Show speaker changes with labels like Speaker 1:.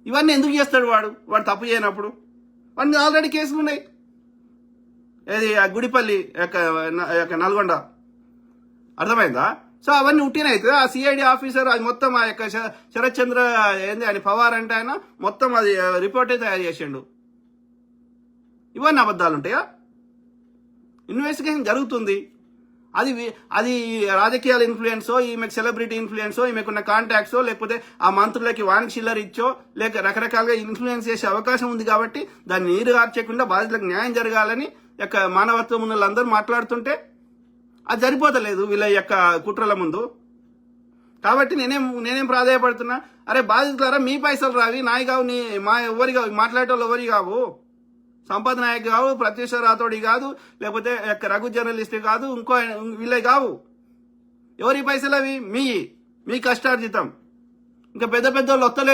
Speaker 1: ఇవన్నీ ఎందుకు చేస్తాడు వాడు తప్పు చేయనప్పుడు? వాడిని ఆల్రెడీ కేసులు ఉన్నాయి. ఏది గుడిపల్లి నల్గొండ, అర్థమైందా? సో అవన్నీ ఉట్టినే అవుతుంది. ఆ సిఐడి ఆఫీసర్ అది మొత్తం ఆ యొక్క శరత్ చంద్ర ఏంది అని పవార్ అంటే ఆయన మొత్తం అది రిపోర్టే తయారు చేసిండు. ఇవన్నీ అబద్ధాలు ఉంటాయా? ఇన్వెస్టిగేషన్ జరుగుతుంది. అది రాజకీయాల ఇన్ఫ్లుయెన్సో, ఈమెకు సెలబ్రిటీ ఇన్ఫ్లుయెన్సో, ఈమెకున్న కాంటాక్ట్సో, లేకపోతే ఆ మంత్రులకి వానికి చిల్లర్ ఇచ్చో, లేక రకరకాలుగా ఇన్ఫ్లుయెన్స్ చేసే అవకాశం ఉంది కాబట్టి దాన్ని నీరు కార్చకుండా బాధితులకు న్యాయం జరగాలని యొక్క మానవత్వం ఉన్న వాళ్ళందరూ మాట్లాడుతుంటే అది సరిపోతలేదు వీళ్ళ యొక్క కుట్రల ముందు. కాబట్టి నేనేం ప్రాధాయపడుతున్నా, అరే బాధితులారా మీ పైసలు రావి, నాయి కావు, మా ఎవరి కావు, మాట్లాడేటోళ్ళు ఎవరి కావు, సంపత్ నాయక్ కావు, ప్రత్యూష రాథోడి కాదు, లేకపోతే రఘు జర్నలిస్ట్ కాదు, ఇంకో వీళ్ళే కావు. ఎవరి పైసలు అవి? మీ కష్టార్జితం. ఇంకా పెద్ద వాళ్ళు వస్తలేదు.